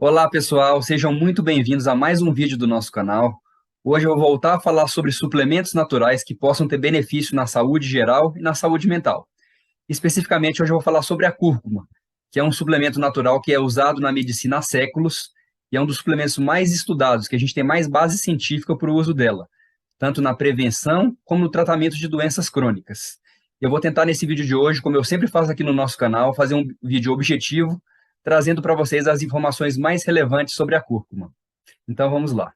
Olá, pessoal, sejam muito bem-vindos a mais um vídeo do nosso canal. Hoje eu vou voltar a falar sobre suplementos naturais que possam ter benefício na saúde geral e na saúde mental. Especificamente, hoje eu vou falar sobre a cúrcuma, que é um suplemento natural que é usado na medicina há séculos e é um dos suplementos mais estudados, que a gente tem mais base científica para o uso dela, tanto na prevenção como no tratamento de doenças crônicas. Eu vou tentar nesse vídeo de hoje, como eu sempre faço aqui no nosso canal, fazer um vídeo objetivo, trazendo para vocês as informações mais relevantes sobre a cúrcuma. Então vamos lá.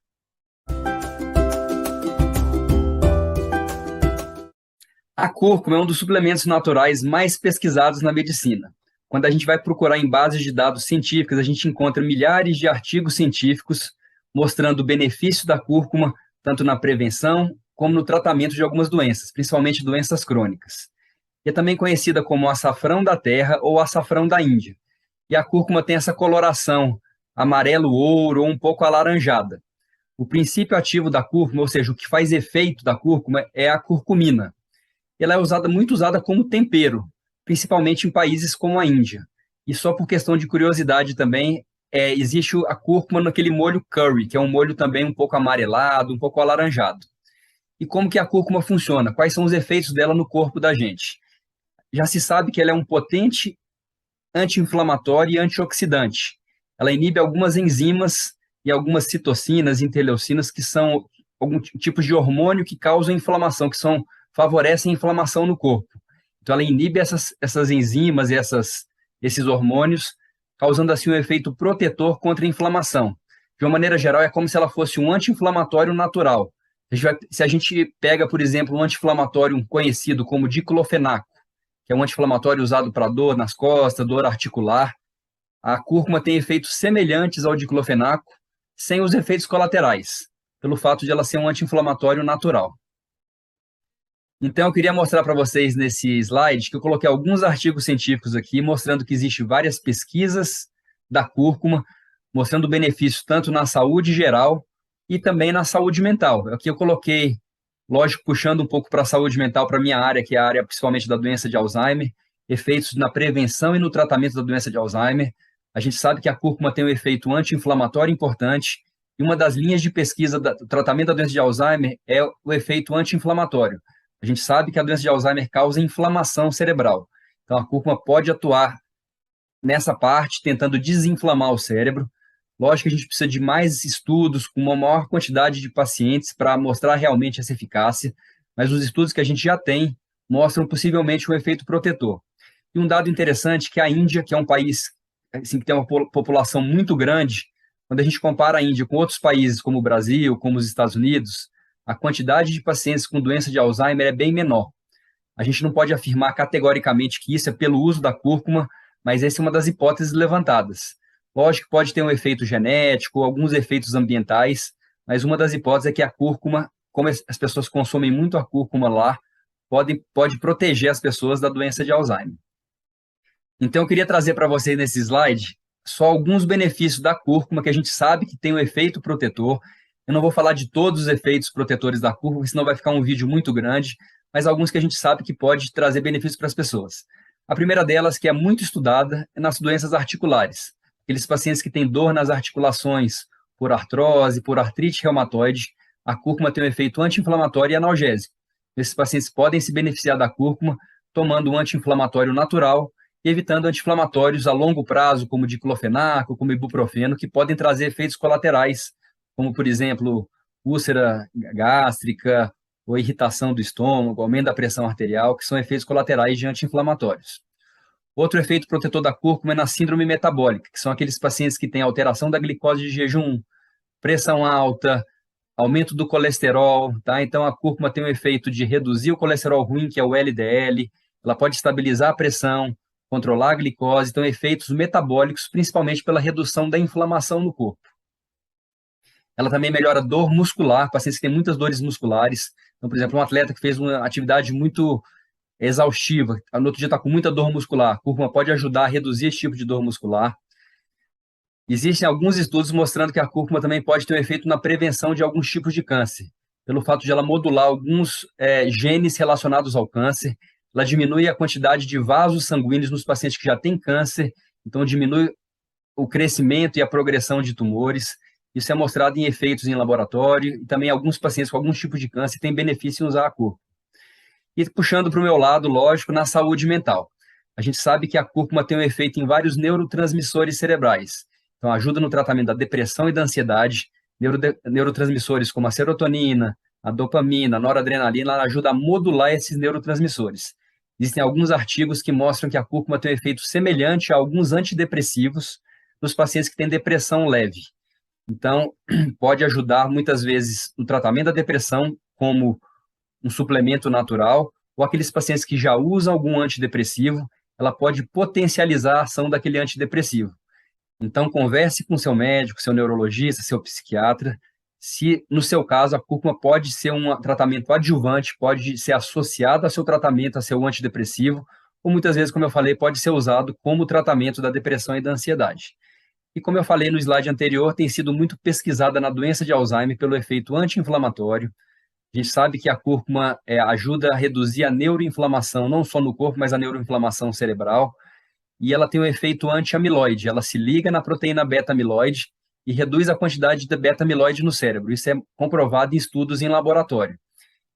A cúrcuma é um dos suplementos naturais mais pesquisados na medicina. Quando a gente vai procurar em bases de dados científicas, a gente encontra milhares de artigos científicos mostrando o benefício da cúrcuma tanto na prevenção como no tratamento de algumas doenças, principalmente doenças crônicas. E é também conhecida como açafrão da terra ou açafrão da Índia. E a cúrcuma tem essa coloração amarelo-ouro ou um pouco alaranjada. O princípio ativo da cúrcuma, ou seja, o que faz efeito da cúrcuma, é a curcumina. Ela é muito usada como tempero, principalmente em países como a Índia. E só por questão de curiosidade também, existe a cúrcuma naquele molho curry, que é um molho também um pouco amarelado, um pouco alaranjado. E como que a cúrcuma funciona? Quais são os efeitos dela no corpo da gente? Já se sabe que ela é um potente anti-inflamatório e antioxidante. Ela inibe algumas enzimas e algumas citocinas e interleucinas, que são alguns tipos de hormônio que causam inflamação, favorecem a inflamação no corpo. Então, ela inibe essas enzimas e esses hormônios, causando assim um efeito protetor contra a inflamação. De uma maneira geral, é como se ela fosse um anti-inflamatório natural. Se a gente pega, por exemplo, um anti-inflamatório conhecido como diclofenaco, que é um anti-inflamatório usado para dor nas costas, dor articular, a cúrcuma tem efeitos semelhantes ao diclofenaco, sem os efeitos colaterais, pelo fato de ela ser um anti-inflamatório natural. Então, eu queria mostrar para vocês nesse slide que eu coloquei alguns artigos científicos aqui, mostrando que existem várias pesquisas da cúrcuma, mostrando benefícios tanto na saúde geral e também na saúde mental. Aqui eu coloquei, lógico, puxando um pouco para a saúde mental, para a minha área, que é a área principalmente da doença de Alzheimer, efeitos na prevenção e no tratamento da doença de Alzheimer. A gente sabe que a cúrcuma tem um efeito anti-inflamatório importante, e uma das linhas de pesquisa do tratamento da doença de Alzheimer é o efeito anti-inflamatório. A gente sabe que a doença de Alzheimer causa inflamação cerebral. Então, a cúrcuma pode atuar nessa parte, tentando desinflamar o cérebro. Lógico que a gente precisa de mais estudos, com uma maior quantidade de pacientes, para mostrar realmente essa eficácia, mas os estudos que a gente já tem mostram possivelmente um efeito protetor. E um dado interessante é que a Índia, que é um país assim, que tem uma população muito grande, quando a gente compara a Índia com outros países, como o Brasil, como os Estados Unidos, a quantidade de pacientes com doença de Alzheimer é bem menor. A gente não pode afirmar categoricamente que isso é pelo uso da cúrcuma, mas essa é uma das hipóteses levantadas. Lógico que pode ter um efeito genético, alguns efeitos ambientais, mas uma das hipóteses é que a cúrcuma, como as pessoas consomem muito a cúrcuma lá, pode proteger as pessoas da doença de Alzheimer. Então, eu queria trazer para vocês nesse slide só alguns benefícios da cúrcuma que a gente sabe que tem um efeito protetor. Eu não vou falar de todos os efeitos protetores da cúrcuma, senão vai ficar um vídeo muito grande, mas alguns que a gente sabe que pode trazer benefícios para as pessoas. A primeira delas, que é muito estudada, é nas doenças articulares. Aqueles pacientes que têm dor nas articulações por artrose, por artrite reumatoide, a cúrcuma tem um efeito anti-inflamatório e analgésico. Esses pacientes podem se beneficiar da cúrcuma tomando um anti-inflamatório natural e evitando anti-inflamatórios a longo prazo, como diclofenaco, como ibuprofeno, que podem trazer efeitos colaterais, como, por exemplo, úlcera gástrica ou irritação do estômago, aumento da pressão arterial, que são efeitos colaterais de anti-inflamatórios. Outro efeito protetor da cúrcuma é na síndrome metabólica, que são aqueles pacientes que têm alteração da glicose de jejum, pressão alta, aumento do colesterol, tá? Então, a cúrcuma tem o efeito de reduzir o colesterol ruim, que é o LDL, ela pode estabilizar a pressão, controlar a glicose, então efeitos metabólicos, principalmente pela redução da inflamação no corpo. Ela também melhora a dor muscular, pacientes que têm muitas dores musculares. Então, por exemplo, um atleta que fez uma atividade muito exaustiva, no outro dia está com muita dor muscular, a cúrcuma pode ajudar a reduzir esse tipo de dor muscular. Existem alguns estudos mostrando que a cúrcuma também pode ter um efeito na prevenção de alguns tipos de câncer, pelo fato de ela modular alguns genes relacionados ao câncer. Ela diminui a quantidade de vasos sanguíneos nos pacientes que já têm câncer, então diminui o crescimento e a progressão de tumores. Isso é mostrado em efeitos em laboratório e também alguns pacientes com alguns tipos de câncer têm benefício em usar a cúrcuma. E puxando para o meu lado, lógico, na saúde mental. A gente sabe que a cúrcuma tem um efeito em vários neurotransmissores cerebrais. Então, ajuda no tratamento da depressão e da ansiedade. Neurotransmissores como a serotonina, a dopamina, a noradrenalina, ela ajuda a modular esses neurotransmissores. Existem alguns artigos que mostram que a cúrcuma tem um efeito semelhante a alguns antidepressivos nos pacientes que têm depressão leve. Então, pode ajudar muitas vezes no tratamento da depressão, como um suplemento natural, ou aqueles pacientes que já usam algum antidepressivo, ela pode potencializar a ação daquele antidepressivo. Então, converse com seu médico, seu neurologista, seu psiquiatra, se, no seu caso, a cúrcuma pode ser um tratamento adjuvante, pode ser associado ao seu tratamento, a seu antidepressivo, ou muitas vezes, como eu falei, pode ser usado como tratamento da depressão e da ansiedade. E como eu falei no slide anterior, tem sido muito pesquisada na doença de Alzheimer pelo efeito anti-inflamatório. A gente sabe que a cúrcuma ajuda a reduzir a neuroinflamação, não só no corpo, mas a neuroinflamação cerebral. E ela tem um efeito anti-amiloide. Ela se liga na proteína beta-amiloide e reduz a quantidade de beta-amiloide no cérebro. Isso é comprovado em estudos em laboratório.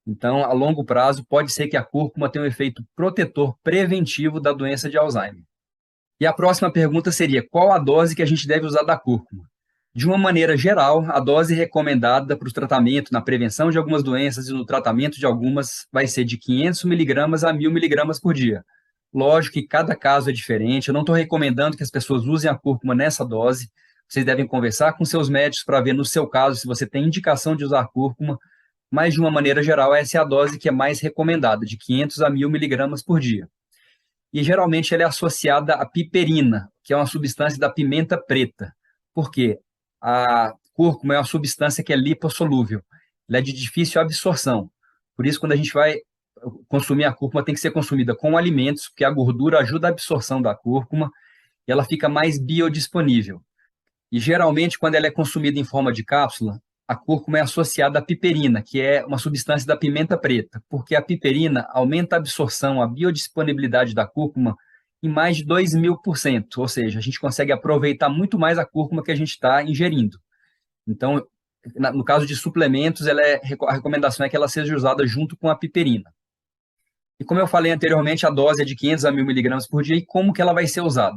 Então, a longo prazo, pode ser que a cúrcuma tenha um efeito protetor preventivo da doença de Alzheimer. E a próxima pergunta seria: qual a dose que a gente deve usar da cúrcuma? De uma maneira geral, a dose recomendada para o tratamento, na prevenção de algumas doenças e no tratamento de algumas, vai ser de 500 miligramas a 1.000 miligramas por dia. Lógico que cada caso é diferente, eu não estou recomendando que as pessoas usem a cúrcuma nessa dose. Vocês devem conversar com seus médicos para ver, no seu caso, se você tem indicação de usar cúrcuma, mas de uma maneira geral, essa é a dose que é mais recomendada, de 500 a 1.000 miligramas por dia. E geralmente ela é associada à piperina, que é uma substância da pimenta preta. Por quê? A cúrcuma é uma substância que é lipossolúvel, ela é de difícil absorção. Por isso, quando a gente vai consumir a cúrcuma, tem que ser consumida com alimentos, porque a gordura ajuda a absorção da cúrcuma e ela fica mais biodisponível. E geralmente, quando ela é consumida em forma de cápsula, a cúrcuma é associada à piperina, que é uma substância da pimenta preta, porque a piperina aumenta a absorção, a biodisponibilidade da cúrcuma em mais de 2.000%, ou seja, a gente consegue aproveitar muito mais a cúrcuma que a gente está ingerindo. Então, no caso de suplementos, a recomendação é que ela seja usada junto com a piperina. E como eu falei anteriormente, a dose é de 500 a 1.000 miligramas por dia. E como que ela vai ser usada?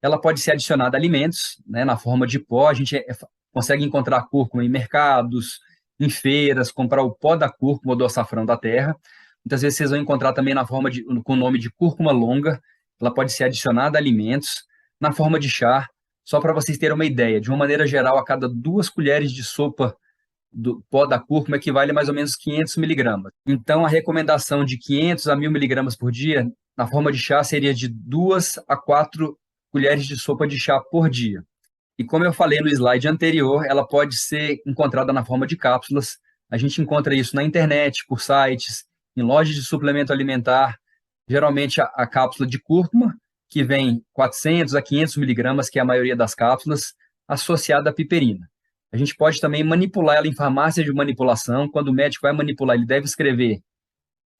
Ela pode ser adicionada a alimentos, né, na forma de pó. A gente consegue encontrar cúrcuma em mercados, em feiras, comprar o pó da cúrcuma ou do açafrão da terra. Muitas vezes vocês vão encontrar também com o nome de cúrcuma longa. Ela pode ser adicionada a alimentos, na forma de chá. Só para vocês terem uma ideia, de uma maneira geral, a cada 2 colheres de sopa do pó da cúrcuma equivale a mais ou menos 500 miligramas. Então, a recomendação de 500 a 1.000 miligramas por dia, na forma de chá, seria de 2 a 4 colheres de sopa de chá por dia. E como eu falei no slide anterior, ela pode ser encontrada na forma de cápsulas. A gente encontra isso na internet, por sites, em lojas de suplemento alimentar. Geralmente, a cápsula de cúrcuma, que vem 400 a 500 miligramas, que é a maioria das cápsulas, associada à piperina. A gente pode também manipular ela em farmácia de manipulação. Quando o médico vai manipular, ele deve escrever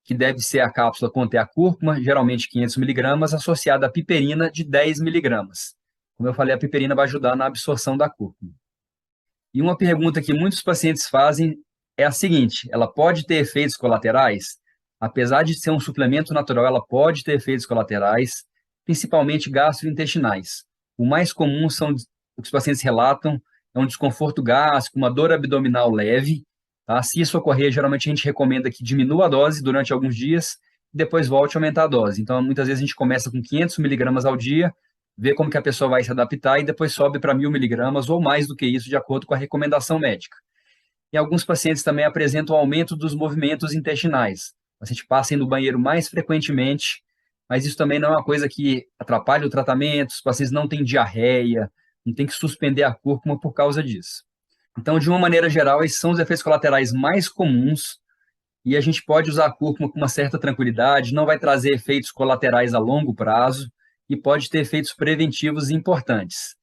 que deve ser a cápsula conter a cúrcuma, geralmente 500 miligramas, associada à piperina de 10 miligramas. Como eu falei, a piperina vai ajudar na absorção da cúrcuma. E uma pergunta que muitos pacientes fazem é a seguinte: ela pode ter efeitos colaterais? Apesar de ser um suplemento natural, ela pode ter efeitos colaterais, principalmente gastrointestinais. O mais comum são o que os pacientes relatam, é um desconforto gástrico, uma dor abdominal leve. Tá? Se isso ocorrer, geralmente a gente recomenda que diminua a dose durante alguns dias e depois volte a aumentar a dose. Então, muitas vezes a gente começa com 500 miligramas ao dia, vê como que a pessoa vai se adaptar e depois sobe para 1.000 miligramas ou mais do que isso, de acordo com a recomendação médica. E alguns pacientes também apresentam aumento dos movimentos intestinais. O paciente passa no banheiro mais frequentemente, mas isso também não é uma coisa que atrapalha o tratamento, os pacientes não têm diarreia, não tem que suspender a cúrcuma por causa disso. Então, de uma maneira geral, esses são os efeitos colaterais mais comuns e a gente pode usar a cúrcuma com uma certa tranquilidade, não vai trazer efeitos colaterais a longo prazo e pode ter efeitos preventivos importantes.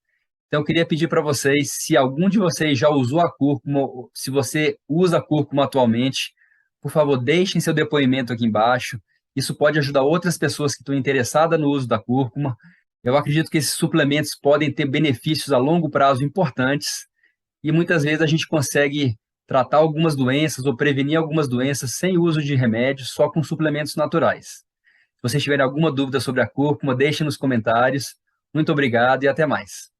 Então, eu queria pedir para vocês, se algum de vocês já usou a cúrcuma, se você usa a cúrcuma atualmente, por favor, deixem seu depoimento aqui embaixo. Isso pode ajudar outras pessoas que estão interessadas no uso da cúrcuma. Eu acredito que esses suplementos podem ter benefícios a longo prazo importantes e muitas vezes a gente consegue tratar algumas doenças ou prevenir algumas doenças sem uso de remédios, só com suplementos naturais. Se vocês tiverem alguma dúvida sobre a cúrcuma, deixem nos comentários. Muito obrigado e até mais.